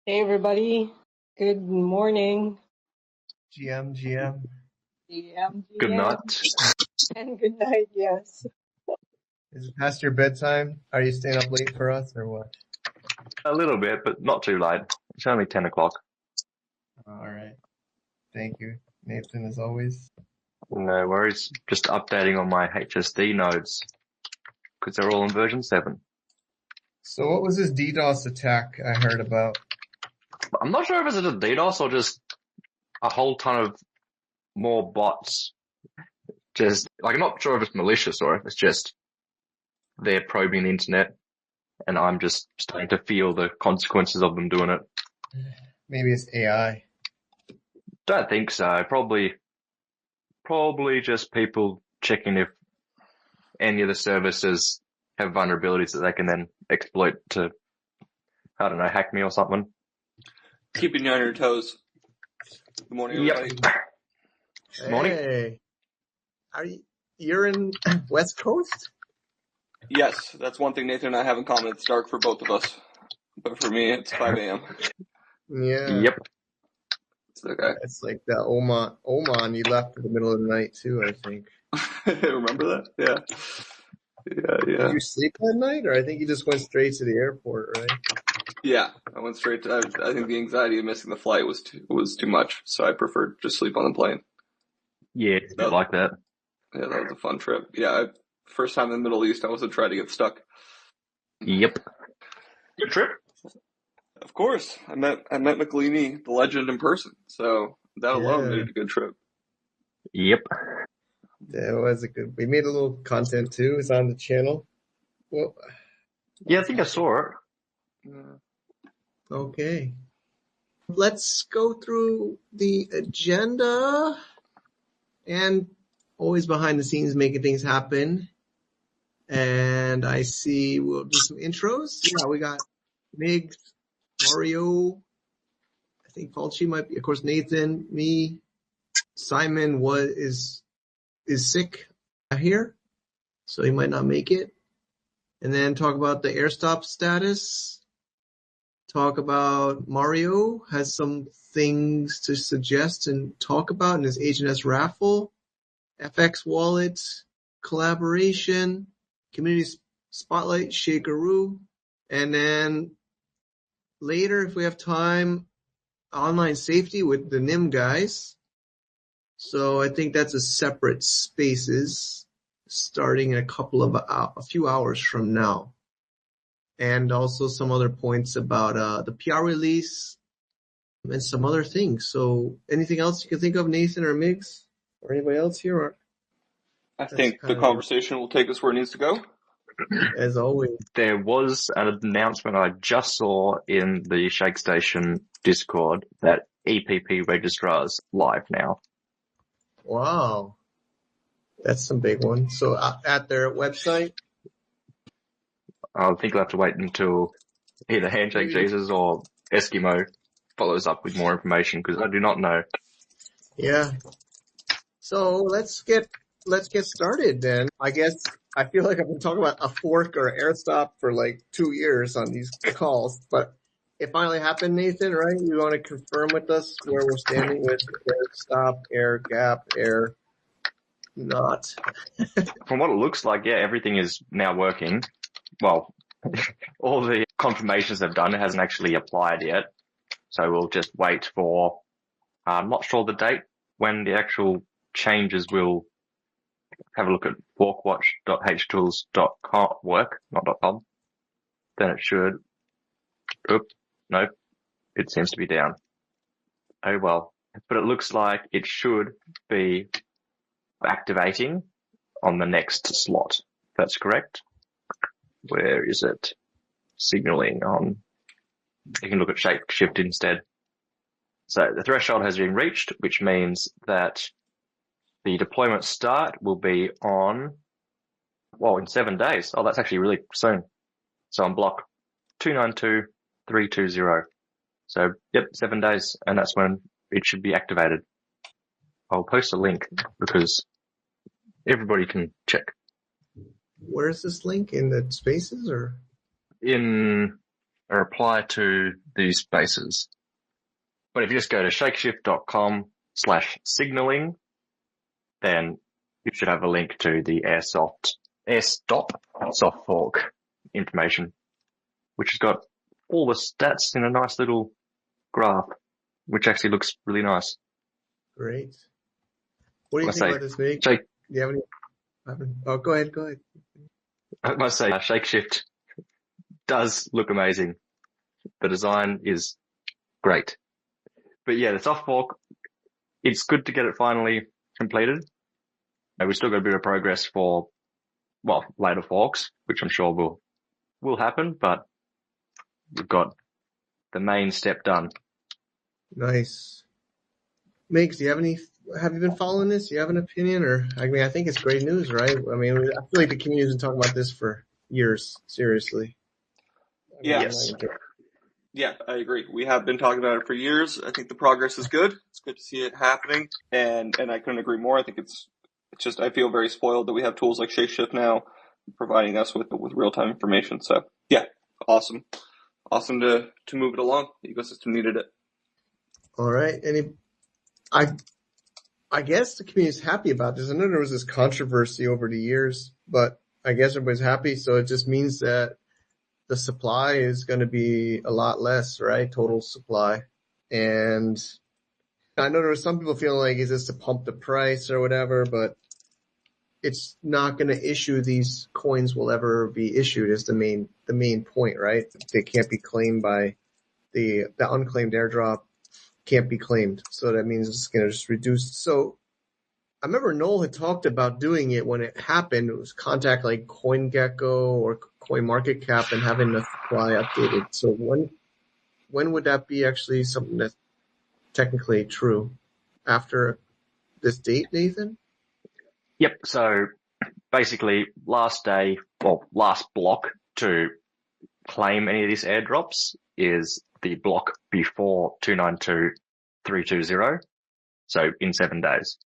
Hey everybody, good morning. GM. GM, Good night. and good night, yes. Is it past your bedtime? Are you staying up late for us or what? A little bit, but not too late. It's only 10 o'clock. All right. Thank you, Nathan, as always. No worries. Just updating on my HSD nodes because they're all in version 7. So what was this DDoS attack I heard about? I'm not sure if it's a DDoS or just a whole ton of more bots. I'm not sure if it's malicious or if it's just they're probing the internet and I'm just starting to feel the consequences of them doing it. Maybe it's AI. Don't think so. Probably just people checking if any of the services have vulnerabilities that they can then exploit to, I don't know, hack me or something. Keeping you on your toes. Good morning, everybody. Morning. Hey, you're in West Coast? Yes, that's one thing Nathan and I have in common. It's dark for both of us. But for me, it's 5 a.m. Yeah. Yep. It's okay. It's like that Oman you left in the middle of the night too, I think. Remember that? Yeah. Did you sleep that night, or I think you just went straight to the airport, right? Yeah, I went straight to, I think the anxiety of missing the flight was too much, so I preferred to sleep on the plane. Yeah, it's a bit like that. Yeah, that was a fun trip. Yeah, first time in the Middle East, I wasn't trying to get stuck. Yep. Good trip. Of course, I met McLeany, the legend, in person, so that alone made it a good trip. Yep. That was a good. We made a little content too. It's on the channel. Well, yeah, I think I saw it. Okay. Let's go through the agenda and always behind the scenes making things happen. And I see we'll do some intros. Yeah, we got Migs, Mario, I think Falchi might be, of course, Nathan, me, Simon is sick here, so he might not make it. And then talk about the air stop status. Talk about Mario has some things to suggest and talk about in his HNS raffle, FX wallet, collaboration, community spotlight, Shakeroo, and then later, if we have time, online safety with the NIM guys. So I think that's a separate spaces starting in a few hours from now. And also some other points about the PR release and some other things. So anything else you can think of, Nathan or Migs or anybody else here? Or I think the conversation will take us where it needs to go. As always. There was an announcement I just saw in the Shake Station Discord that EPP registrar's live now. Wow. That's some big one. So at their website? I think we'll have to wait until either Handshake Jesus or Eskimo follows up with more information because I do not know. Yeah. So let's get started then. I guess I feel like I've been talking about a fork or air stop for like 2 years on these calls, but it finally happened, Nathan, right? You want to confirm with us where we're standing with air stop, air gap, air not? From what it looks like, yeah, everything is now working. Well, all the confirmations they've done, it hasn't actually applied yet. So we'll just wait for, I'm not sure the date when the actual changes will have a look at walkwatch.htools.com work, not .com. Then it should, nope, it seems to be down. Oh well, but it looks like it should be activating on the next slot. That's correct. Where is it? Signaling on. You can look at Shapeshift instead. So the threshold has been reached, which means that the deployment start will be on, in 7 days. Oh, that's actually really soon. So on block 292320. So, 7 days, and that's when it should be activated. I'll post a link because everybody can check. Where's this link? In the spaces or? In apply to these spaces. But if you just go to shakeshift.com/signaling, then you should have a link to the AirStop soft fork information, which has got all the stats in a nice little graph, which actually looks really nice. Great. What do you think about this, Mig? Do you have any? Oh, go ahead. I must say, Shakeshift does look amazing. The design is great. But yeah, the soft fork, it's good to get it finally completed. We've still got a bit of progress for, well, later forks, which I'm sure will happen, but we've got the main step done. Nice. Migs, have you been following this? Do you have an opinion? I think it's great news, right? I mean, I feel like the community's been talking about this for years, seriously. Yes. Yeah, I agree. We have been talking about it for years. I think the progress is good. It's good to see it happening, and I couldn't agree more. I think it's just, I feel very spoiled that we have tools like Shakeshift now providing us with real-time information. So yeah, awesome to move it along. The ecosystem needed it. All right. I guess the community is happy about this. I know there was this controversy over the years, but I guess everybody's happy. So it just means that the supply is going to be a lot less, right? Total supply. And I know there were some people feeling like, is this to pump the price or whatever, but it's not going to issue these coins will ever be issued is the main point, right? They can't be claimed by the unclaimed airdrop can't be claimed. So that means it's going to just reduce. So I remember Noel had talked about doing it when it happened. It was contact like CoinGecko or CoinMarketCap and having the supply updated. So when would that be actually something that's technically true? After this date, Nathan? Yep. So basically last block to claim any of these airdrops is the block before 292.320. So in 7 days.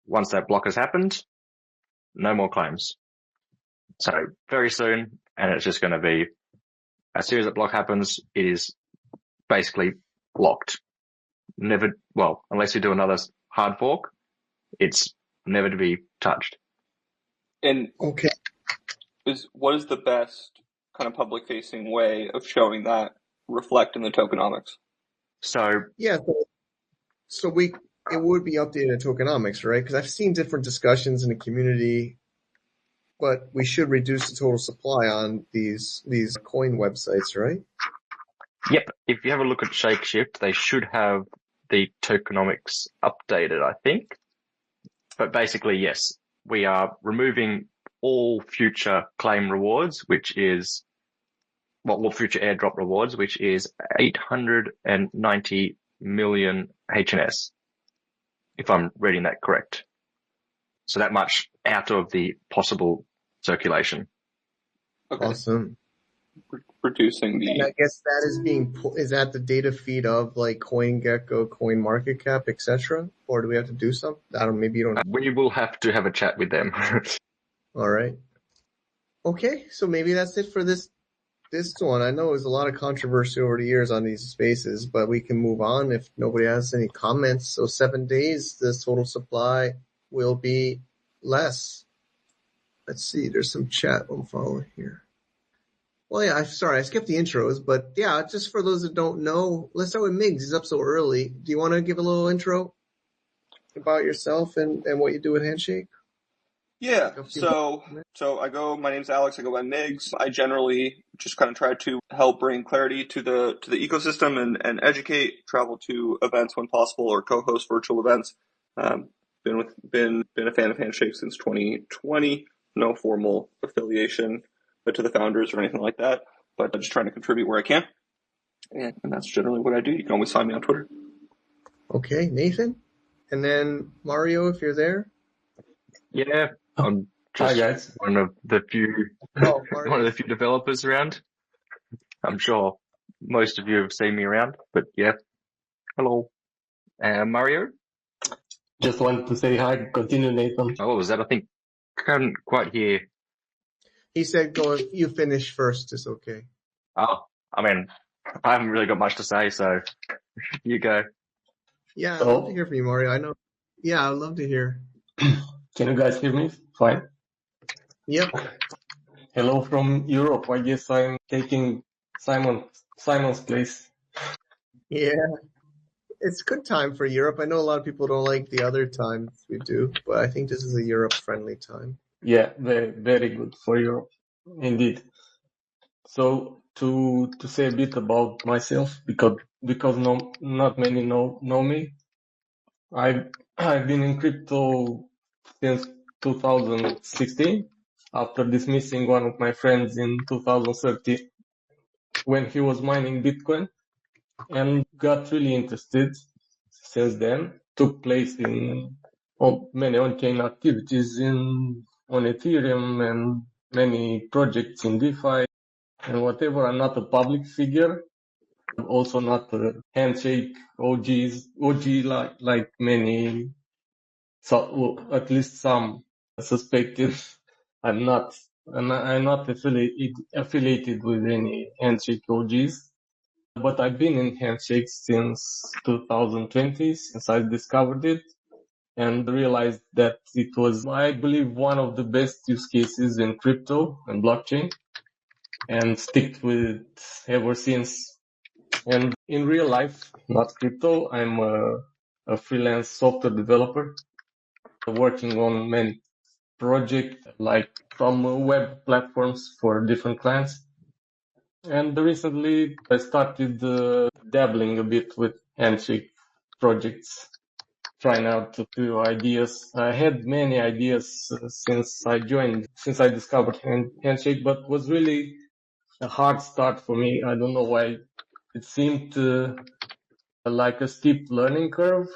Once that block has happened, no more claims. So very soon, and it's just going to be, as soon as that block happens, it is basically locked. Unless you do another hard fork, it's never to be touched. And okay, what is the best kind of public-facing way of showing that reflect in the tokenomics? So it would be updated in tokenomics, right? Because I've seen different discussions in the community, but we should reduce the total supply on these coin websites, right? Yep. If you have a look at Shakeshift, they should have the tokenomics updated, I think. But basically, yes, we are removing all future claim rewards, which is, all future airdrop rewards, which is 890 million HNS, if I'm reading that correct. So that much out of the possible circulation. Okay. Awesome. Reducing the. And I guess that is that the data feed of like CoinGecko, CoinMarketCap, etc., or do we have to do something? Maybe you don't. We will have to have a chat with them. All right. Okay, so maybe that's it for this one. I know there's a lot of controversy over the years on these spaces, but we can move on if nobody has any comments. So 7 days, the total supply will be less. Let's see, there's some chat I'm following here. Well, yeah, I skipped the intros, but yeah, just for those that don't know, let's start with Migs. He's up so early. Do you want to give a little intro about yourself and what you do at Handshake? Yeah, so my name's Alex, I go by Migs. I generally just kind of try to help bring clarity to the ecosystem and educate, travel to events when possible or co-host virtual events. Been a fan of Handshake since 2020, no formal affiliation to the founders or anything like that, but just trying to contribute where I can. And that's generally what I do. You can always find me on Twitter. Okay, Nathan? And then Mario, if you're there? Yeah, I'm just one of the few developers around. I'm sure most of you have seen me around, but yeah. Hello. Mario? Just wanted to say hi. Continue, Nathan. Oh, what was that? I think I couldn't quite hear. He said, "Go. You finish first. It's okay." Oh, I mean, I haven't really got much to say, so you go. Yeah, I'd love to hear from you, Mario. I know. Yeah, I'd love to hear. Can you guys hear me? Fine. Yep. Hello from Europe. I guess I'm taking Simon's place. Yeah, it's good time for Europe. I know a lot of people don't like the other times we do, but I think this is a Europe-friendly time. Yeah, very, very good for Europe, indeed. So to say a bit about myself, because not many know me. I've been in crypto since 2016. After dismissing one of my friends in 2013 when he was mining Bitcoin, and got really interested since then. Took place in many on-chain activities on Ethereum and many projects in DeFi and whatever. I'm not a public figure, also not a Handshake OG like many, so at least some suspected. I'm not affiliated with any Handshake OGs. But I've been in Handshake since 2020, since I discovered it, and realized that it was, I believe, one of the best use cases in crypto and blockchain, and stick with it ever since. And in real life, not crypto, I'm a freelance software developer working on many projects, like from web platforms for different clients. And recently I started dabbling a bit with Handshake projects, trying out a few ideas. I had many ideas since I discovered Handshake, but it was really a hard start for me. I don't know why. It seemed like a steep learning curve.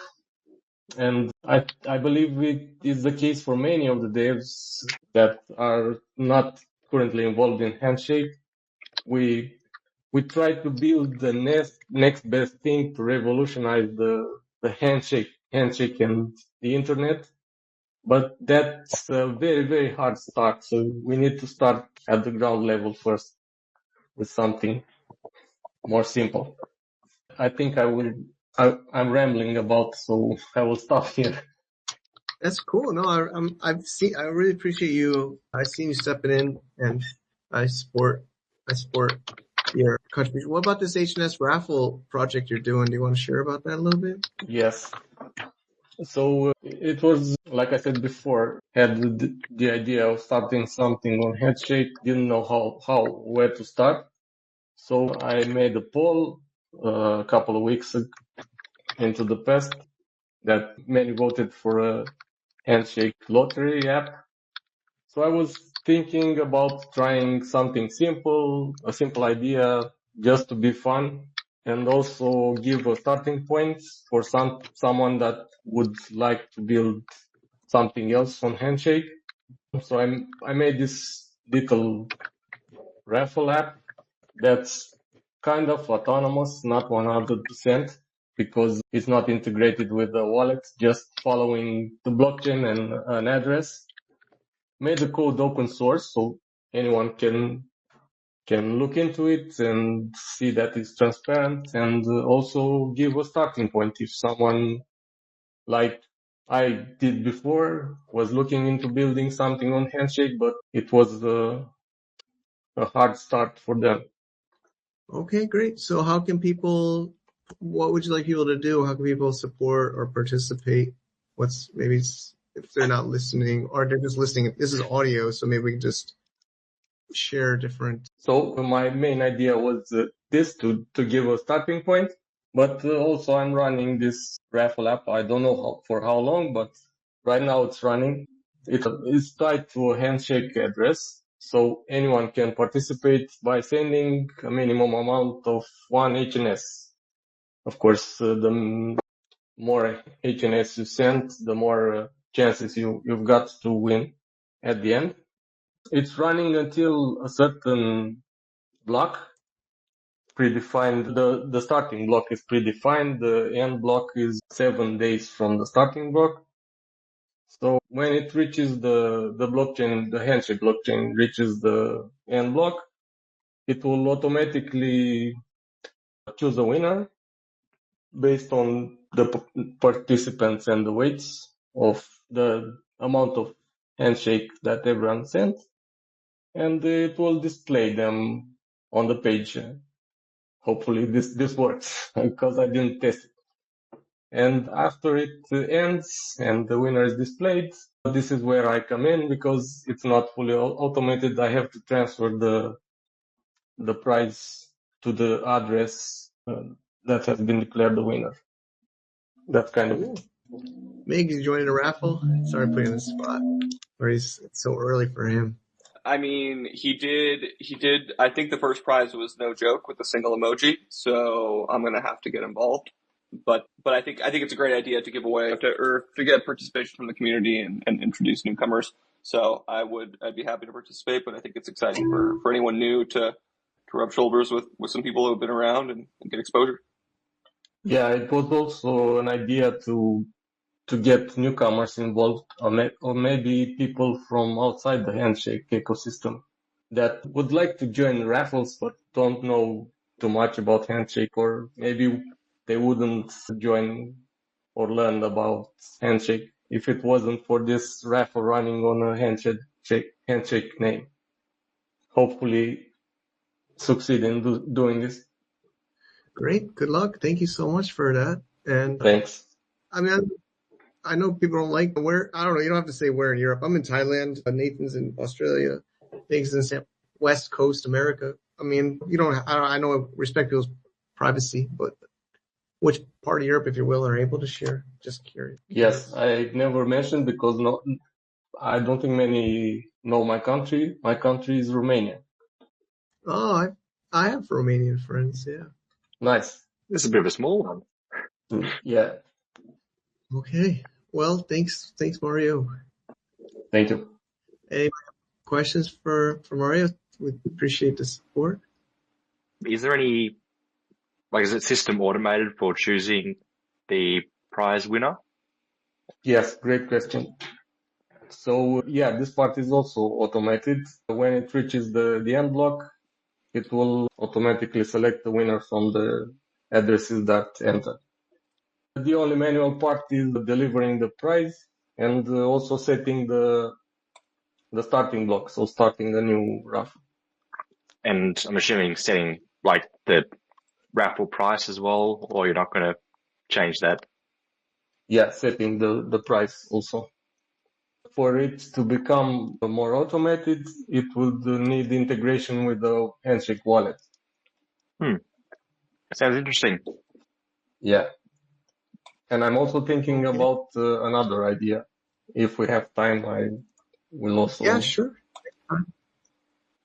And I believe it is the case for many of the devs that are not currently involved in Handshake. We try to build the next best thing to revolutionize the handshake and the internet. But that's a very, very hard start. So we need to start at the ground level first with something more simple. I think I'm rambling about, so I will stop here. That's cool. No, I really appreciate you. I've seen you stepping in, and I support your contribution. What about this HNS raffle project you're doing? Do you want to share about that a little bit? Yes. So it was, like I said before, had the idea of starting something on Handshake, didn't know where to start. So I made a poll a couple of weeks into the past that many voted for a Handshake lottery app. So I was thinking about trying something simple, a simple idea, just to be fun, and also give a starting point for someone that would like to build something else on Handshake. So I made this little raffle app that's kind of autonomous, not 100%, because it's not integrated with the wallet, just following the blockchain and an address. Made the code open source, so anyone can look into it and see that it's transparent, and also give a starting point if someone, like I did before, was looking into building something on Handshake, but it was a hard start for them. Okay, great. So what would you like people to do? How can people support or participate? If they're not listening or they're just listening, this is audio, so maybe we can just share different. So my main idea was this to give a starting point, but also I'm running this raffle app. I don't know for how long, but right now it's running. It is tied to a Handshake address, so anyone can participate by sending a minimum amount of 1 HNS. Of course, the more HNS you send, the more chances you've got to win at the end. It's running until a certain block predefined. The starting block is predefined. The end block is 7 days from the starting block. So when it reaches the blockchain, the Handshake blockchain reaches the end block, it will automatically choose a winner based on the participants and the weights of the amount of handshake that everyone sent, and it will display them on the page. Hopefully this works because I didn't test it. And after it ends and the winner is displayed, this is where I come in because it's not fully automated. I have to transfer the prize to the address that has been declared the winner. That's kind of it. Miggs, you joining a raffle? Sorry putting you on the spot. Or it's so early for him. I mean, he did, I think the first prize was no joke with a single emoji, so I'm gonna have to get involved. But I think it's a great idea to give away or to get participation from the community and introduce newcomers. So I'd be happy to participate, but I think it's exciting for anyone new to rub shoulders with some people who have been around and get exposure. Yeah, it was also an idea to get newcomers involved, or maybe people from outside the Handshake ecosystem that would like to join raffles but don't know too much about Handshake, or maybe they wouldn't join or learn about Handshake if it wasn't for this raffle running on a Handshake name. Hopefully succeed in doing this. Great. Good luck. Thank you so much for that. And thanks. I mean, I know people don't like where, I don't know, you don't have to say where in Europe. I'm in Thailand. Nathan's in Australia. Nathan's in West Coast America. I mean, I know respect people's privacy, but which part of Europe, if you're willing or able to share? Just curious. Yes, I never mentioned because I don't think many know my country. My country is Romania. Oh, I have Romanian friends, yeah. Nice. This is a bit of a small one. Yeah. Okay. Well, thanks, Mario. Thank you. Any questions for Mario? We appreciate the support. Is there any, is it system automated for choosing the prize winner? Yes, great question. So yeah, this part is also automated. When it reaches the end block, it will automatically select the winner from the addresses that enter. The only manual part is delivering the prize and also setting the starting block, so starting the new raffle. And I'm assuming setting the raffle price as well, or you're not going to change that? Yeah, setting the price also. For it to become more automated, it would need integration with the Handshake wallet. Sounds interesting. Yeah. And I'm also thinking about another idea. If we have time, I will also... Yeah, sure.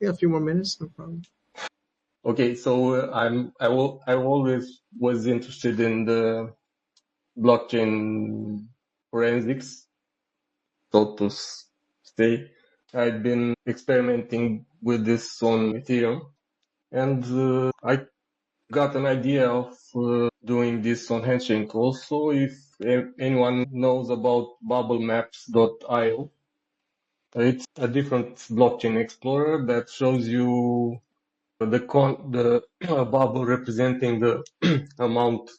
Yeah, a few more minutes, no problem. Okay, so I always was interested in the blockchain forensics, so to say. I've been experimenting with this on Ethereum, and I got an idea of doing this on Handshake also. If anyone knows about bubblemaps.io, it's a different blockchain explorer that shows you the bubble representing the amount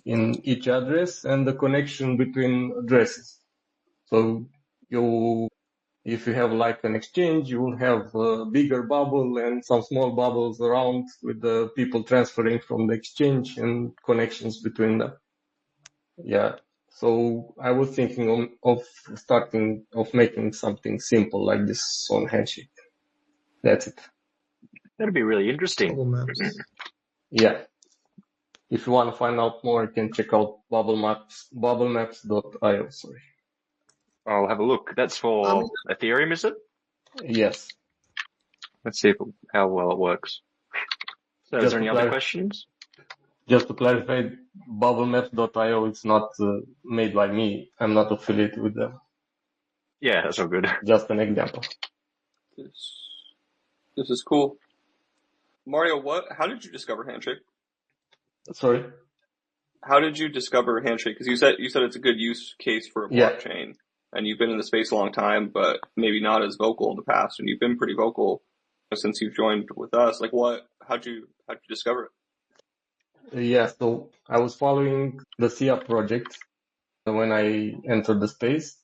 in each address and the connection between addresses. So if you have like an exchange, you will have a bigger bubble and some small bubbles around with the people transferring from the exchange and connections between them. Yeah. So I was thinking of making something simple like this on Handshake. That's it. That'd be really interesting. Bubble maps. Yeah. If you want to find out more, you can check out bubblemaps.io. Sorry. I'll have a look. That's for Ethereum, is it? Yes. Let's see how well it works. So is there any other questions? Just to clarify, bubblemaps.io, it's not made by me. I'm not affiliated with them. Yeah, that's all good. Just an example. This is cool. Mario, how did you discover Handshake? Sorry? How did you discover Handshake? Because you said it's a good use case for a blockchain, and you've been in the space a long time, but maybe not as vocal in the past, and you've been pretty vocal since you've joined with us. Like, how'd you discover it? Yeah, so I was following the SIA project when I entered the space,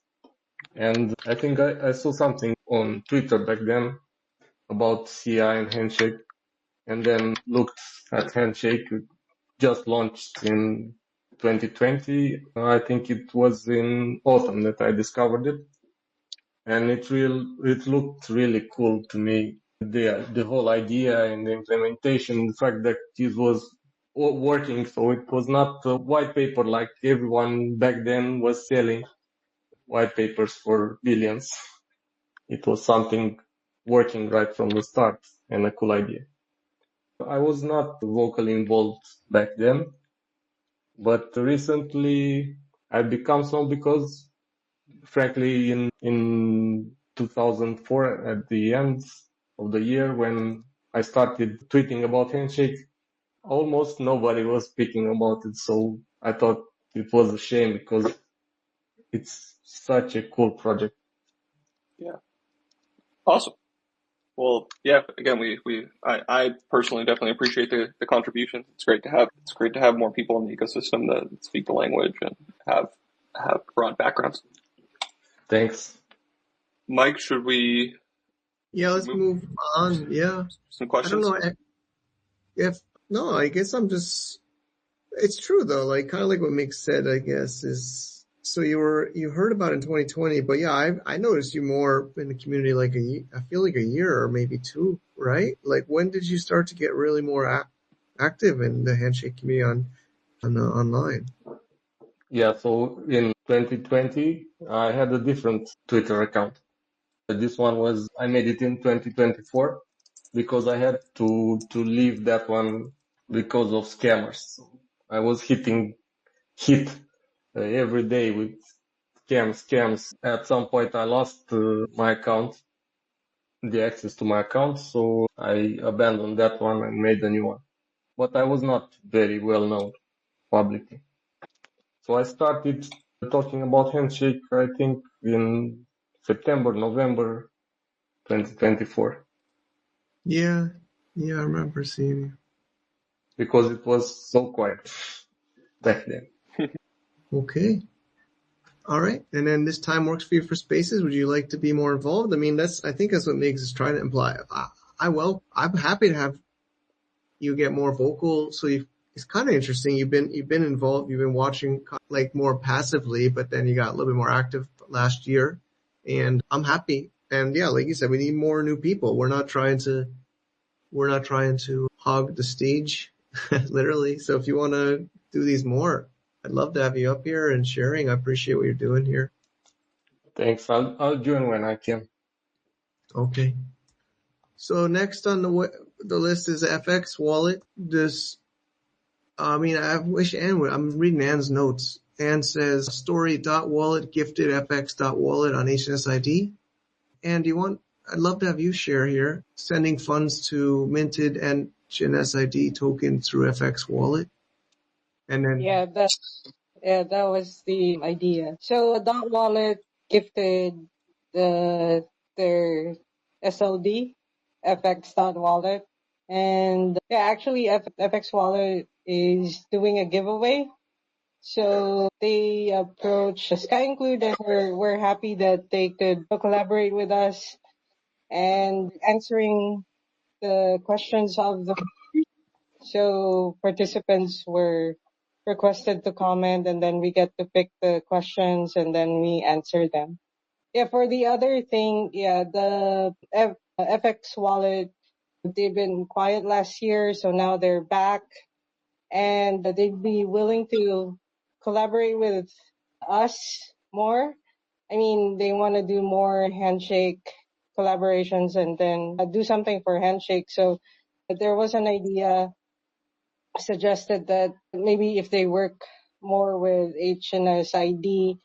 and I think I saw something on Twitter back then about SIA and Handshake, and then looked at Handshake. Just launched in 2020. I think it was in autumn that I discovered it, and it looked really cool to me. The whole idea and the implementation, the fact that it was working, so it was not a white paper like everyone back then was selling white papers for billions. It was something working right from the start and a cool idea. I was not vocally involved back then, but recently I've become so because, frankly, in 2004, at the end of the year when I started tweeting about Handshake, almost nobody was speaking about it. So I thought it was a shame because it's such a cool project. Yeah. Awesome. Well, yeah, again, I personally definitely appreciate the contribution. It's great to have more people in the ecosystem that speak the language and have broad backgrounds. Thanks. Mike, should we? Yeah, let's move on. Yeah. Some questions? I don't know. I guess it's true though. Like kind of like what Mick said, I guess is, so you heard about it in 2020, but yeah, I noticed you more in the community like I feel like a year or maybe two, right? Like when did you start to get really more active in the Handshake community online? Yeah, so in 2020, I had a different Twitter account. This one I made it in 2024 because I had to leave that one because of scammers. I was hit every day with scams. At some point, I lost my account, the access to my account, so I abandoned that one and made a new one. But I was not very well known publicly. So I started talking about Handshake, I think, in September, November 2024. Yeah, I remember seeing you. Because it was so quiet back then. Okay. All right. And then this time works for you for spaces. Would you like to be more involved? I mean, I think that's what Miggs is trying to imply. I'm happy to have you get more vocal. So it's kind of interesting. You've been involved. You've been watching like more passively, but then you got a little bit more active last year, and I'm happy. And yeah, like you said, we need more new people. We're not trying to hog the stage, literally. So if you want to do these more, I'd love to have you up here and sharing. I appreciate what you're doing here. Thanks. I'll join when I can. Okay. So next on the list is FX Wallet. I'm reading Anne's notes. Anne says story.wallet gifted fx.wallet on HNSID. Anne, I'd love to have you share here, sending funds to minted and HNSID token through FX Wallet. And then that was the idea. So Dot Wallet gifted their SLD, FX.wallet. And actually FX Wallet is doing a giveaway. So they approached Sky Include, and we're happy that they could collaborate with us and answering the questions of the. So participants were requested to comment, and then we get to pick the questions and then we answer them. Yeah, for the other thing, the FX Wallet, they've been quiet last year, so now they're back, and they'd be willing to collaborate with us more. I mean, they want to do more Handshake collaborations and then do something for Handshake. So there was an idea suggested that maybe if they work more with HNSID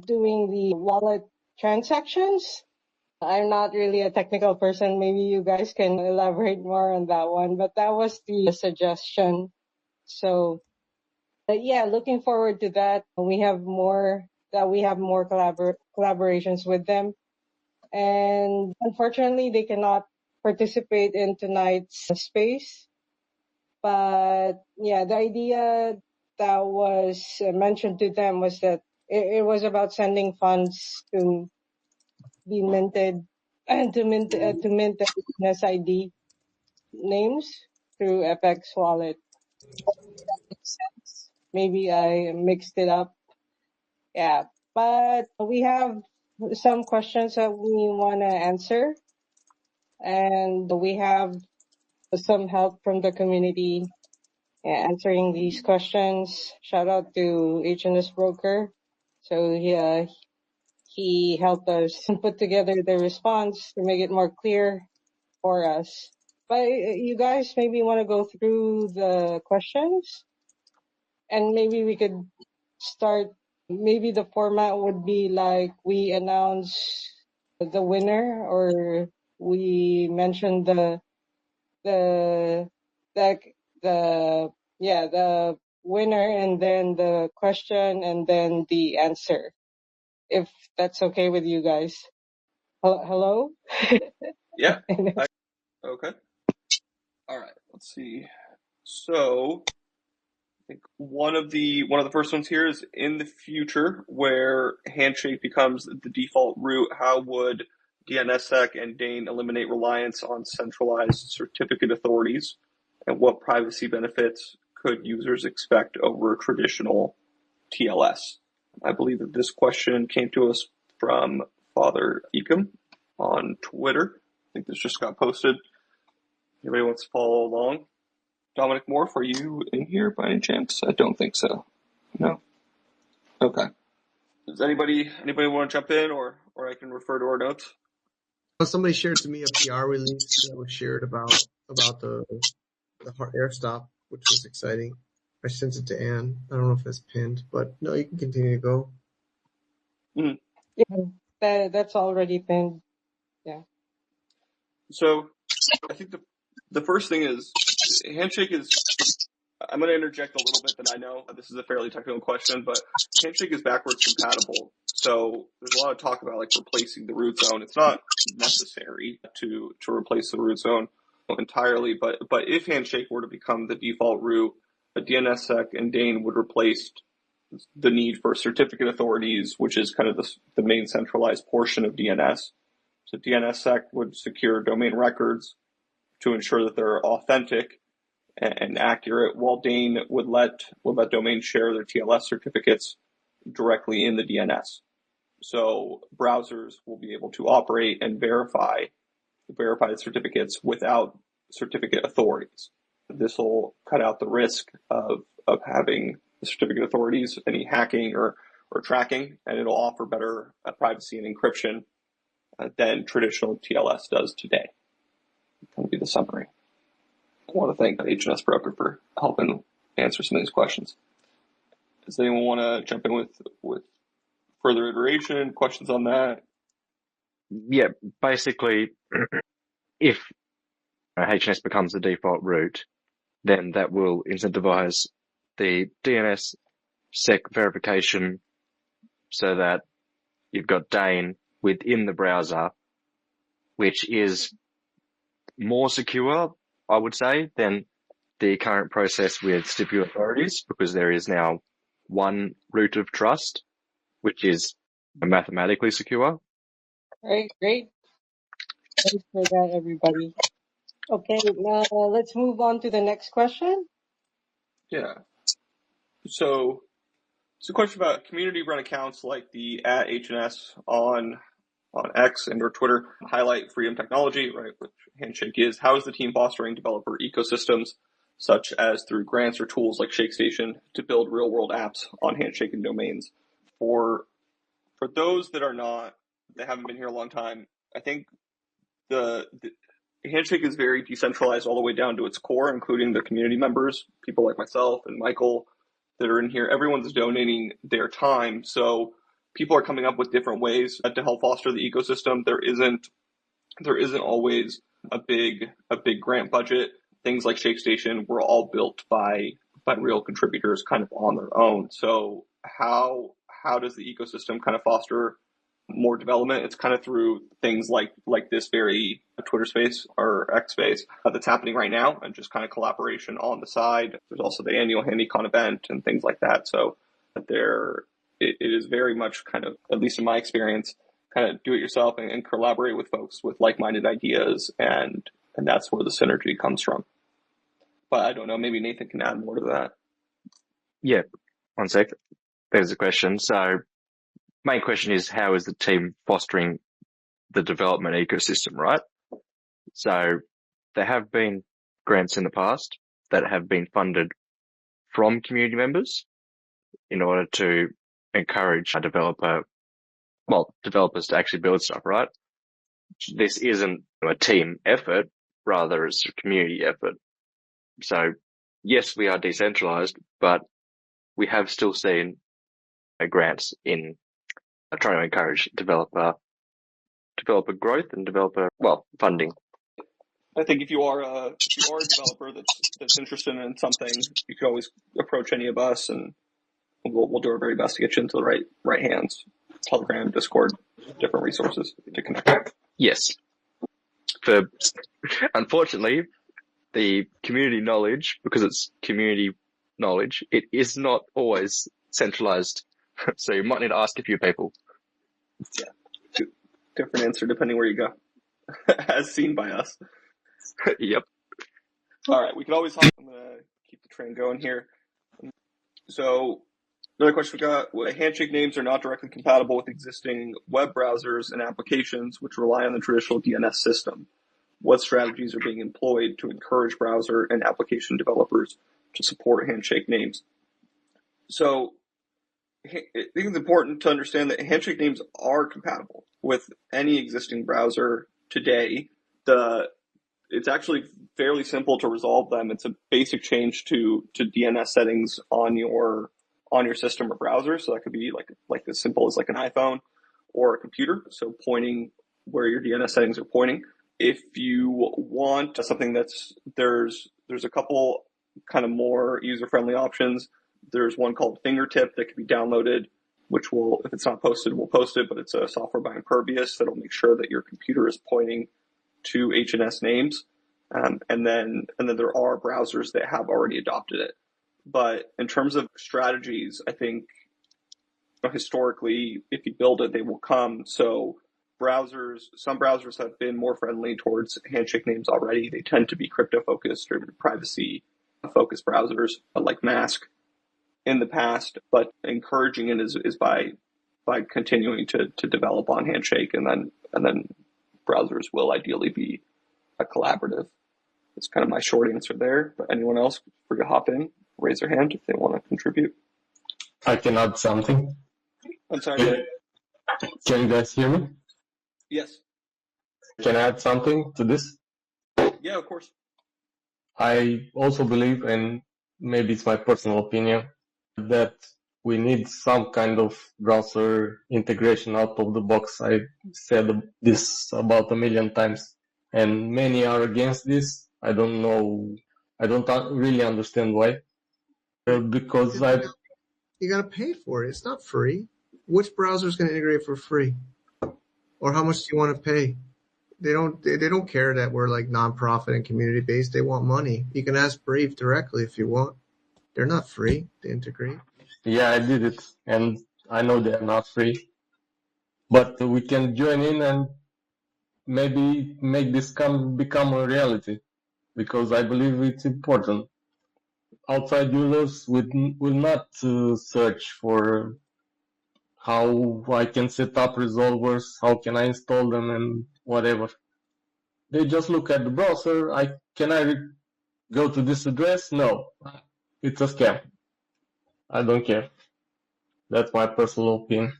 doing the wallet transactions. I'm not really a technical person. Maybe you guys can elaborate more on that one, but that was the suggestion. So looking forward to that. We have more collaborations with them. And unfortunately, they cannot participate in tonight's space. But yeah, the idea that was mentioned to them was that it was about sending funds to be minted and to mint the business ID names through FX Wallet. Makes sense. Maybe I mixed it up. Yeah, but we have some questions that we want to answer, and we have some help from the community answering these questions. Shout out to HNS Broker. So yeah, he helped us put together the response to make it more clear for us. But you guys maybe want to go through the questions, and maybe we could start. Maybe the format would be like we announce the winner, or we mention the the the winner, and then the question, and then the answer, if that's okay with you guys. Hello? Yeah. Okay. All right. Let's see. So I think one of the first ones here is, in the future where Handshake becomes the default route, how would DNSSEC and Dane eliminate reliance on centralized certificate authorities, and what privacy benefits could users expect over traditional TLS? I believe that this question came to us from Father Ecom on Twitter. I think this just got posted. Anybody wants to follow along? Dominic Morph, are you in here by any chance? I don't think so. No? Okay. Does anybody want to jump in, or I can refer to our notes? Somebody shared to me a PR release that was shared about the air stop, which was exciting. I sent it to Anne. I don't know if it's pinned, but no, you can continue to go. Mm-hmm. Yeah, that's already pinned. Yeah. So I think the first thing is, Handshake is, I'm going to interject a little bit that I know this is a fairly technical question, but Handshake is backwards compatible. So there's a lot of talk about like replacing the root zone. It's not necessary to replace the root zone entirely, but if Handshake were to become the default root, DNSSEC and Dane would replace the need for certificate authorities, which is kind of the main centralized portion of DNS. So DNSSEC would secure domain records to ensure that they're authentic and accurate, while Dane would let domains share their TLS certificates directly in the DNS. So browsers will be able to operate and verify the certificates without certificate authorities. This will cut out the risk of having the certificate authorities any hacking or tracking, and it'll offer better privacy and encryption than traditional TLS does today. That would be the summary. I want to thank HNS Broker for helping answer some of these questions. Does anyone want to jump in with further iteration, questions on that? Yeah, basically, if HNS becomes the default route, then that will incentivize the DNS sec verification so that you've got Dane within the browser, which is more secure, I would say, than the current process with certificate authorities, because there is now one root of trust, which is mathematically secure. All right, great. Thanks for that, everybody. Okay, now let's move on to the next question. Yeah. So it's a question about community-run accounts like the @HNS on X and or Twitter highlight freedom technology, right, which Handshake is. How is the team fostering developer ecosystems, such as through grants or tools like ShakeStation, to build real-world apps on Handshake and domains? For those that haven't been here a long time, I think the Handshake is very decentralized all the way down to its core, including the community members, people like myself and Michael that are in here. Everyone's donating their time, so people are coming up with different ways to help foster the ecosystem. There isn't always a big grant budget. Things like ShakeStation were all built by real contributors kind of on their own. So how does the ecosystem kind of foster more development, it's kind of through things like this very Twitter space or X space that's happening right now, and just kind of collaboration on the side. There's also the annual HandyCon event and things like that. So it is very much kind of, at least in my experience, kind of do it yourself and collaborate with folks with like-minded ideas, and that's where the synergy comes from. But I don't know, maybe Nathan can add more to that. Yeah, one sec. There's a question. So main question is, how is the team fostering the development ecosystem, right? So there have been grants in the past that have been funded from community members in order to encourage developers to actually build stuff, right? This isn't a team effort, rather it's a community effort. So yes, we are decentralized, but we have still seen grants in trying to encourage developer growth and funding. I think if you are a developer that's interested in something, you can always approach any of us, and we'll do our very best to get you into the right hands. Telegram, Discord, different resources to connect. Yes. Unfortunately, the community knowledge, because it's community knowledge, it is not always centralized. So you might need to ask a few people. Yeah. Different answer depending where you go, as seen by us. Yep. All right. We can always I'm going to keep the train going here. So another question we got, Handshake names are not directly compatible with existing web browsers and applications which rely on the traditional DNS system. What strategies are being employed to encourage browser and application developers to support Handshake names? So I think it's important to understand that Handshake names are compatible with any existing browser today. It's actually fairly simple to resolve them. It's a basic change to DNS settings on your system or browser. So that could be like as simple as like an iPhone or a computer. So pointing where your DNS settings are pointing. If you want something there's a couple kind of more user-friendly options. There's one called Fingertip that can be downloaded, which will, if it's not posted, we'll post it, but it's a software by Impervious that'll make sure that your computer is pointing to HNS names. And then there are browsers that have already adopted it. But in terms of strategies, I think historically, if you build it, they will come. So some browsers have been more friendly towards Handshake names already. They tend to be crypto-focused or privacy-focused browsers like Mask in the past, but encouraging it is by continuing to develop on Handshake, and then browsers will ideally be a collaborative. That's kind of my short answer there. But anyone else, free to hop in, raise their hand if they want to contribute. I can add something. I'm sorry. Can you guys hear me? Yes. Can I add something to this? Yeah, of course. I also believe, and maybe it's my personal opinion, that we need some kind of browser integration out of the box. I said this about 1 million times, and many are against this. I don't know. I don't really understand why. Because you gotta pay for it. It's not free. Which browser is gonna integrate for free? Or how much do you want to pay? They don't care that we're like nonprofit and community based. They want money. You can ask Brave directly if you want. They're not free to integrate. Yeah, I did it, and I know they're not free. But we can join in and maybe make this become a reality, because I believe it's important. Outside users will not search for how I can set up resolvers, how can I install them, and whatever. They just look at the browser. Can I go to this address? No, it's a scam. I don't care. That's my personal opinion.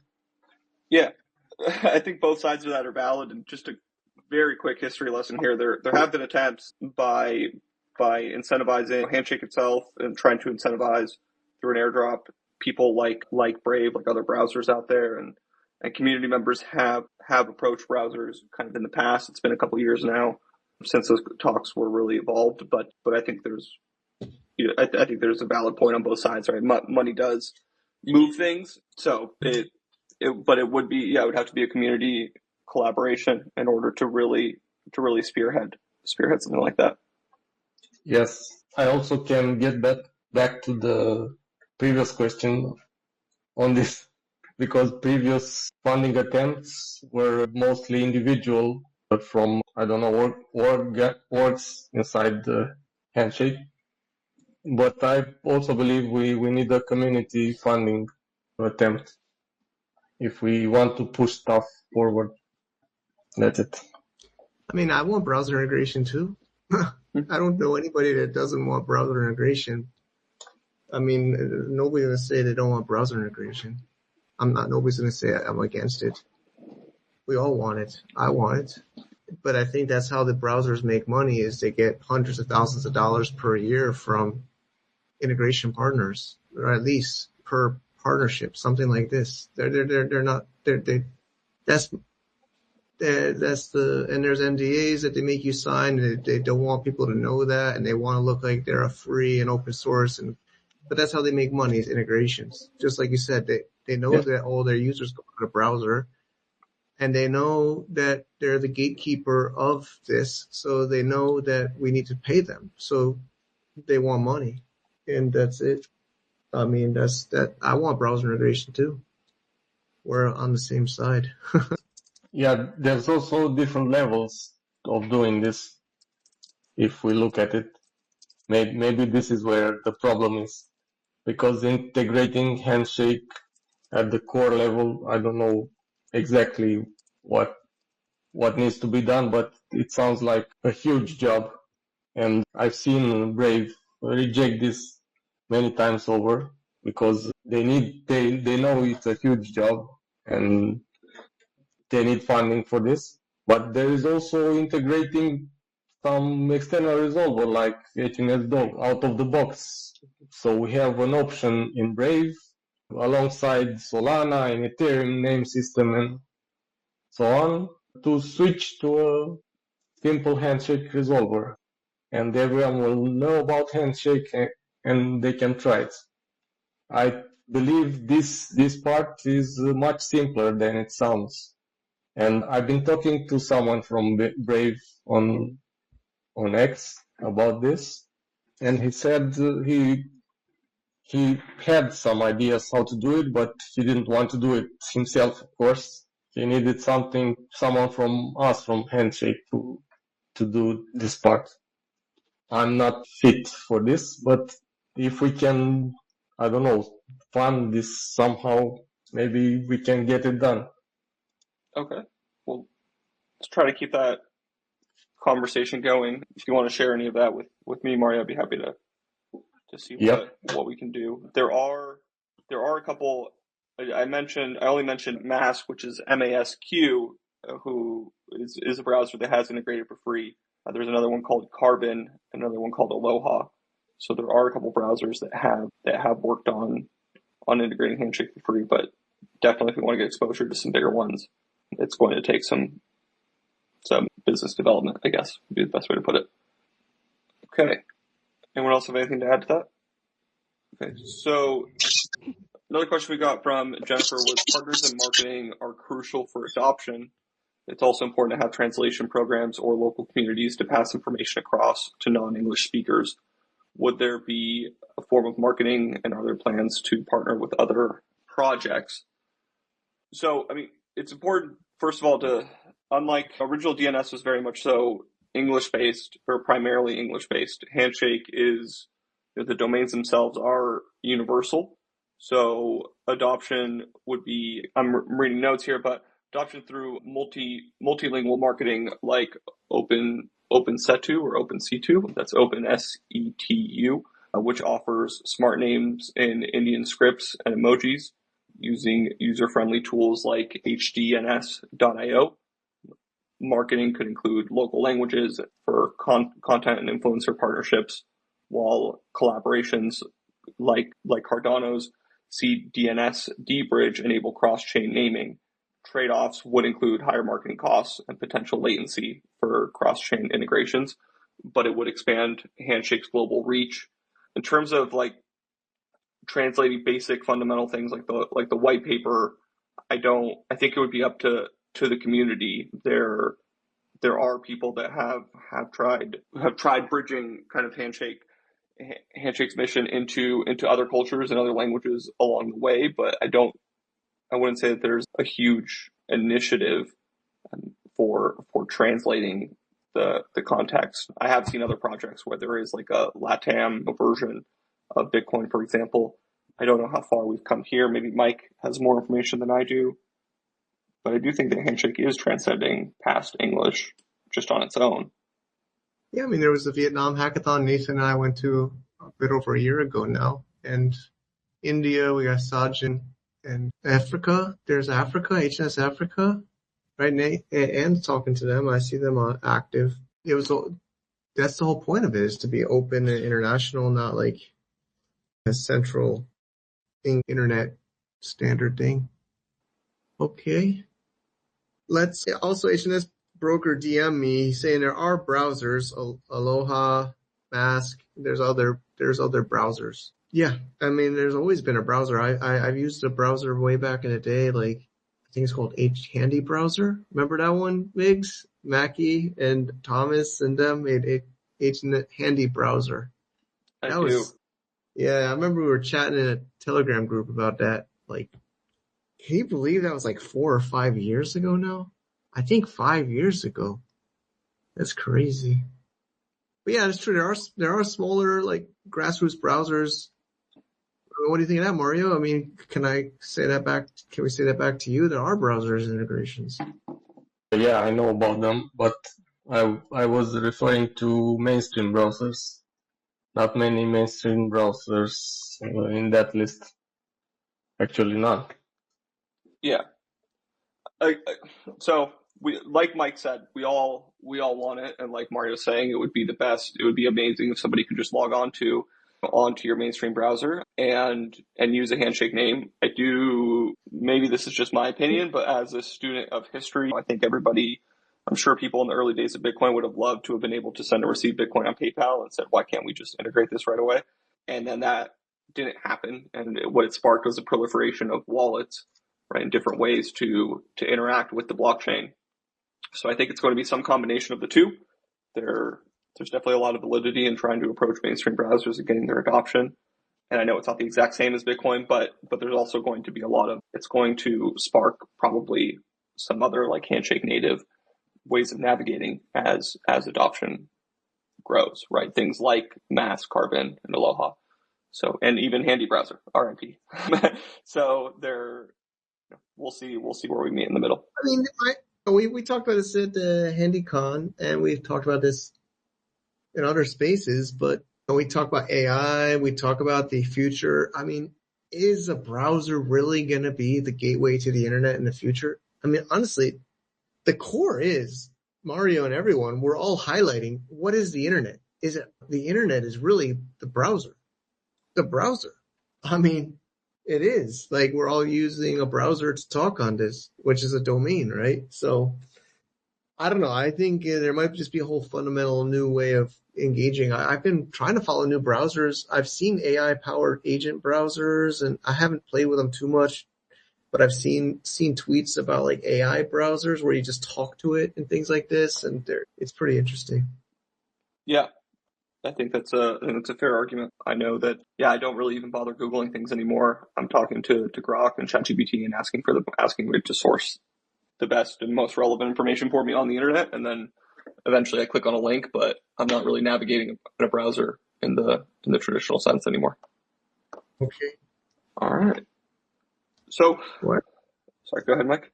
Yeah, I think both sides of that are valid. And just a very quick history lesson here: there have been attempts by incentivizing Handshake itself and trying to incentivize through an airdrop people like Brave, like other browsers out there, and community members have approached browsers kind of in the past. It's been a couple years now since those talks were really evolved, but I think I think there's a valid point on both sides, right? Money does move things, so it but it would be, it would have to be a community collaboration in order to really spearhead something like that. Yes, I also can get back to the previous question on this, because previous funding attempts were mostly individual from, I don't know, orgs inside the Handshake. But I also believe we need a community funding attempt if we want to push stuff forward. That's it. I mean, I want browser integration too. I don't know anybody that doesn't want browser integration. I mean, nobody's going to say they don't want browser integration. Nobody's going to say I'm against it. We all want it. I want it. But I think that's how the browsers make money, is they get hundreds of thousands of dollars per year from integration partners, or at least per partnership, something like this. And there's NDAs that they make you sign, and they don't want people to know that, and they want to look like they're a free and open source, but that's how they make money, is integrations. Just like you said, they know that all their users go to the browser, and they know that they're the gatekeeper of this, so they know that we need to pay them. So they want money, and that's it. I mean, that's that. I want browser integration too. We're on the same side. Yeah, there's also different levels of doing this. If we look at it, maybe this is where the problem is, because integrating Handshake at the core level, I don't know exactly what needs to be done, but it sounds like a huge job. And I've seen Brave reject this many times over, because they know it's a huge job and they need funding for this. But there is also integrating some external resolver like HNS-DOG out of the box. So we have an option in Brave alongside Solana and Ethereum name system and so on to switch to a simple Handshake resolver. And everyone will know about Handshake and they can try it. I believe this part is much simpler than it sounds. And I've been talking to someone from Brave on X about this, and he said he had some ideas how to do it, but he didn't want to do it himself, of course. He needed someone from us, from Handshake, to do this part. I'm not fit for this, but if we can, I don't know, fund this somehow, maybe we can get it done. Okay. Well, let's try to keep that conversation going. If you want to share any of that with me, Mario, I'd be happy to see what we can do. There are a couple. I only mentioned Mask, which is MASQ, who is a browser that has integrated for free. There's another one called Carbon, another one called Aloha. So there are a couple browsers that have worked on integrating Handshake for free, but definitely if we want to get exposure to some bigger ones, it's going to take some business development, I guess, would be the best way to put it. Okay. Anyone else have anything to add to that? Okay. So another question we got from Jennifer was, partners in marketing are crucial for adoption. It's also important to have translation programs or local communities to pass information across to non-English speakers. Would there be a form of marketing, and are there plans to partner with other projects? So, I mean, it's important, first of all, to, unlike original DNS was very much so English-based, or primarily English-based, Handshake is, the domains themselves are universal. So adoption would be, I'm reading notes here, but adoption through multilingual marketing like OpenSetu or OpenC2, that's OpenSETU, which offers smart names in Indian scripts and emojis using user-friendly tools like HDNS.io. Marketing could include local languages for content and influencer partnerships, while collaborations like Cardano's CDNS D-Bridge enable cross-chain naming. Trade-offs would include higher marketing costs and potential latency for cross-chain integrations, but it would expand Handshake's global reach. In terms of like translating basic fundamental things like the white paper I think it would be up to the community. There are people that have tried bridging kind of Handshake's mission into other cultures and other languages along the way, but I wouldn't say that there's a huge initiative for translating the context. I have seen other projects where there is like a LATAM version of Bitcoin, for example. I don't know how far we've come here. Maybe Mike has more information than I do, but I do think that Handshake is transcending past English just on its own. Yeah, I mean, there was the Vietnam hackathon Nathan and I went to a bit over a year ago now. And India, we got Sajin. And Africa, there's Africa, HNS Africa, right, Nate? And talking to them, I see them on active. That's the whole point of it, is to be open and international, not like a central internet standard thing. Okay. Let's also, HNS broker DM me saying there are browsers, Aloha, Mask, there's other browsers. Yeah, I mean, there's always been a browser. I've used a browser way back in the day, like I think it's called Handy browser. Remember that one, Migs, Mackie, and Thomas and them made Handy browser. I do. Yeah, I remember we were chatting in a Telegram group about that. Like, can you believe that was like 4 or 5 years ago now? I think 5 years ago. That's crazy. But yeah, it's true. There are smaller, like, grassroots browsers. What do you think of that, Mario? I mean, can we say that back to you? There are browsers integrations. Yeah, I know about them, but I was referring to mainstream browsers. Not many mainstream browsers in that list. Actually, none. Yeah. So like Mike said, we all want it, and like Mario's saying, it would be the best. It would be amazing if somebody could just log onto your mainstream browser and use a Handshake name. Maybe this is just my opinion, but as a student of history, I think I'm sure people in the early days of Bitcoin would have loved to have been able to send or receive Bitcoin on PayPal and said, why can't we just integrate this right away? And then that didn't happen. And what it sparked was a proliferation of wallets, right, in different ways to interact with the blockchain. So I think it's going to be some combination of the two. There's definitely a lot of validity in trying to approach mainstream browsers and getting their adoption. And I know it's not the exact same as Bitcoin, but there's also going to be it's going to spark probably some other like Handshake native ways of navigating as adoption grows, right? Things like Mask, Carbon, and Aloha. So, and even Handy browser, RMP. So we'll see where we meet in the middle. I mean, we talked about this at the HandyCon, and we've talked about this in other spaces, but we talk about AI, we talk about the future. I mean, is a browser really going to be the gateway to the internet in the future? I mean, honestly, the core is, Mario and everyone, we're all highlighting, what is the internet? The internet is really the browser. The browser. I mean, it is. Like, we're all using a browser to talk on this, which is a domain, right? So, I don't know. I think there might just be a whole fundamental new way of engaging. I've been trying to follow new browsers. I've seen AI-powered agent browsers, and I haven't played with them too much, but I've seen tweets about like AI browsers where you just talk to it and things like this, and it's pretty interesting. Yeah. I think that's a fair argument. I know that, I don't really even bother Googling things anymore. I'm talking to Grok and ChatGPT and asking it to source the best and most relevant information for me on the internet. And then eventually I click on a link, but I'm not really navigating in a browser in the traditional sense anymore. Okay. All right. So, what? Sorry, go ahead, Mike.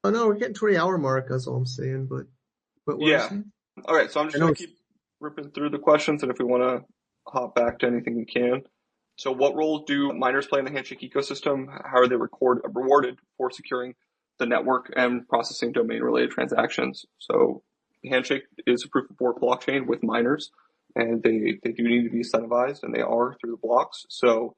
Oh no, we're getting to the hour mark, that's all I'm saying, but what were you saying? All right. So I'm just going to keep ripping through the questions, and if we want to hop back to anything we can. So what role do miners play in the Handshake ecosystem? How are they rewarded for securing the network and processing domain-related transactions? So Handshake is a proof-of-work blockchain with miners, and they do need to be incentivized, and they are through the blocks. So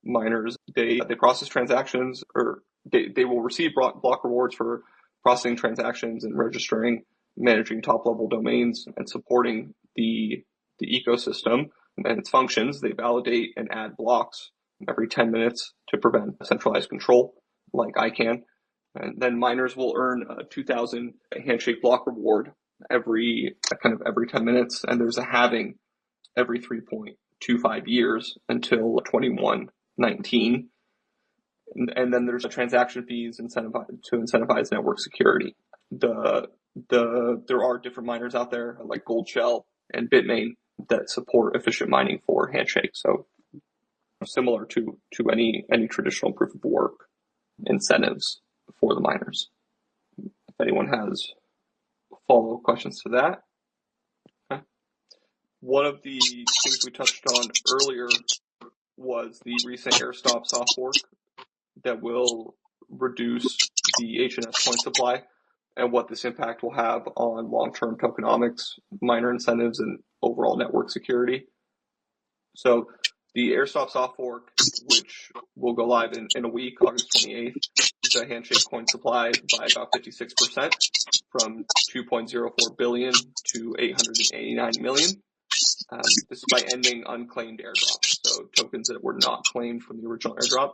miners, they process transactions, or they will receive block rewards for processing transactions and registering, managing top-level domains, and supporting the ecosystem and its functions. They validate and add blocks every 10 minutes to prevent centralized control, like ICANN. And then miners will earn a 2,000 handshake block reward every 10 minutes, and there's a halving every 3.25 years until 2119. And then there's transaction fees to incentivize network security. There are different miners out there like Goldshell and Bitmain that support efficient mining for Handshake. So similar to any traditional proof of work incentives for the miners. If anyone has follow-up questions to that. Okay. One of the things we touched on earlier was the recent Airstop soft fork that will reduce the HNS coin supply and what this impact will have on long-term tokenomics, miner incentives, and overall network security. So the Airstop soft fork, which will go live in a week, August 28th, the Handshake coin supply by about 56% from 2.04 billion to 889 million. This is by ending unclaimed airdrops, so tokens that were not claimed from the original airdrop,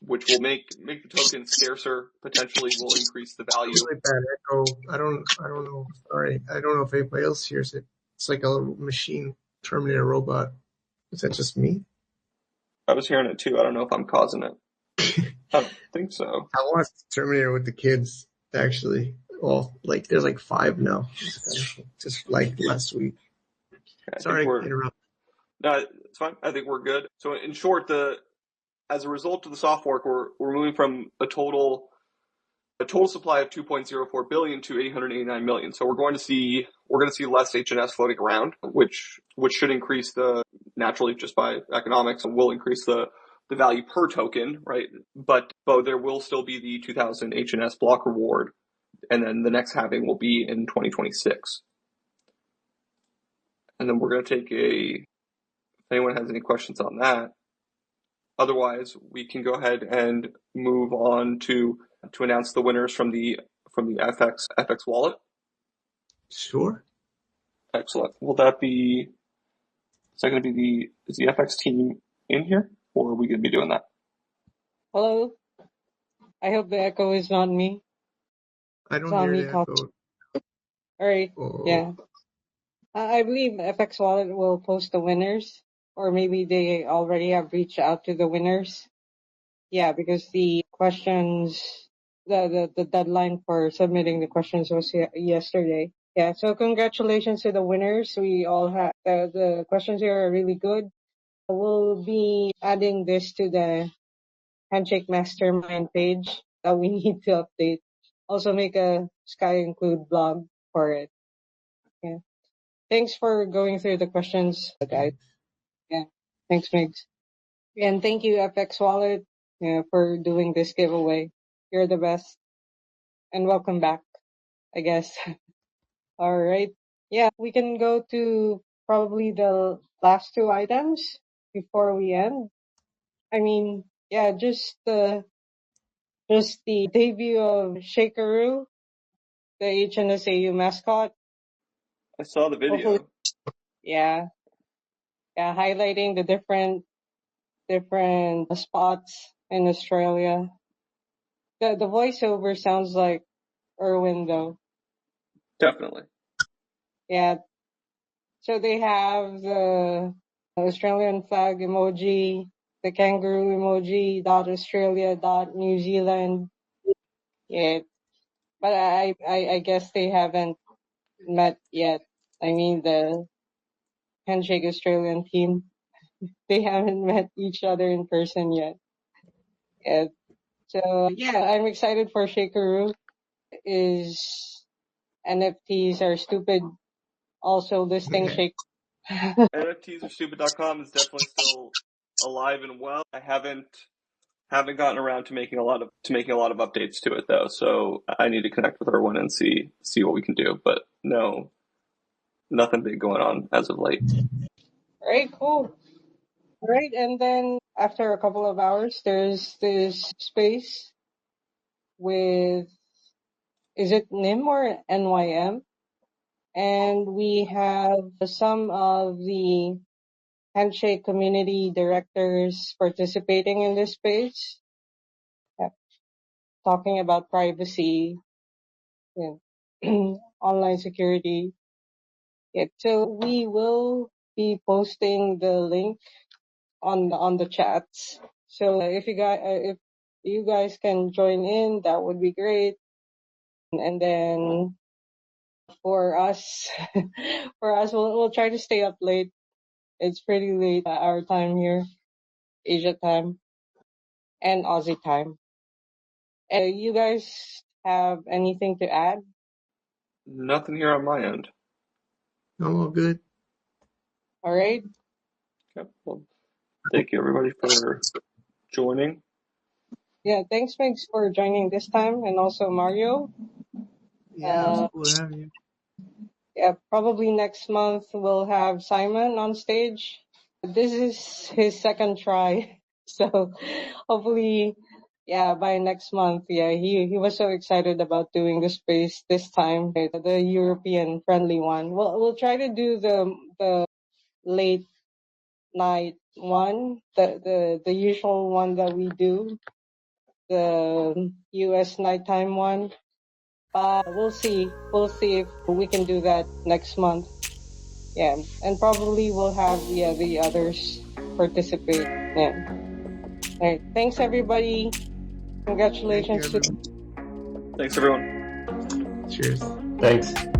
which will make the tokens scarcer, potentially will increase the value. Really bad echo. I don't know. Sorry. I don't know if anybody else hears it. It's like a machine, Terminator robot. Is that just me? I was hearing it too. I don't know if I'm causing it. I don't think so. I watched Terminator with the kids, actually. Well, like, there's like 5 now. Just like last week. Sorry to interrupt. No, it's fine. I think we're good. So in short, as a result of the soft fork, we're moving from a total supply of 2.04 billion to 889 million. So we're going to see less HNS floating around, which should increase naturally just by economics, will increase the value per token, right? But there will still be the 2,000 HNS block reward, and then the next halving will be in 2026. And then we're going to take if anyone has any questions on that. Otherwise, we can go ahead and move on to announce the winners from the FX wallet. Sure. Excellent. Is that going to be is the FX team in here, or are we going to be doing that? Hello. I hope the echo is not me. I don't hear the echo. All right. Oh. Yeah. I believe FX Wallet will post the winners, or maybe they already have reached out to the winners. Yeah, because the questions, the deadline for submitting the questions was yesterday. Yeah, so congratulations to the winners. We all have the questions here are really good. We'll be adding this to the Handshake Mastermind page that we need to update. Also make a Sky Include blog for it. Yeah. Thanks for going through the questions, guys. Yeah. Thanks, Migs. And thank you, FX Wallet, for doing this giveaway. You're the best. And welcome back, I guess. All right. Yeah, we can go to probably the last 2 items before we end. I mean, yeah, just the debut of Shakeroo, the HNSAU mascot. I saw the video. Hopefully, yeah, highlighting the different spots in Australia. The voiceover sounds like Erwin though. Definitely. Yeah. So they have the Australian flag emoji, the kangaroo emoji, .Australia, .New Zealand. Yeah. But I guess they haven't met yet. I mean the Handshake Australian team. They haven't met each other in person yet. Yeah. So yeah, I'm excited for Shakeroo. Is NFTs are stupid. Also listing Shake. NFTsAreStupid.com is definitely still alive and well. I haven't gotten around to making a lot of updates to it though, so I need to connect with Erwin and see what we can do. But no, nothing big going on as of late. All right, cool. All right, and then after a couple of hours, there's this space with, is it NIM or NYM? And we have some of the Handshake community directors participating in this space. Yeah. talking about privacy and online security. So we will be posting the link on the chats. So if you guys can join in, that would be great. And then for us, we'll try to stay up late. It's pretty late our time here, Asia time and Aussie time. And you guys have anything to add? Nothing here on my end. I'm all good. All right. Okay, well, thank you everybody for joining. Yeah, thanks, Migs, for joining this time, and also Mario. Yeah, it was cool to have you. Yeah, probably next month we'll have Simon on stage. This is his second try, so hopefully, yeah, by next month, yeah, he was so excited about doing the space this time, the European friendly one. We'll try to do the late night one, the usual one that we do, the US nighttime one. But we'll see. We'll see if we can do that next month. Yeah, and probably we'll have the others participate. Yeah. All right. Thanks everybody. Thank you, Congratulations to everyone. Thanks everyone. Cheers. Thanks.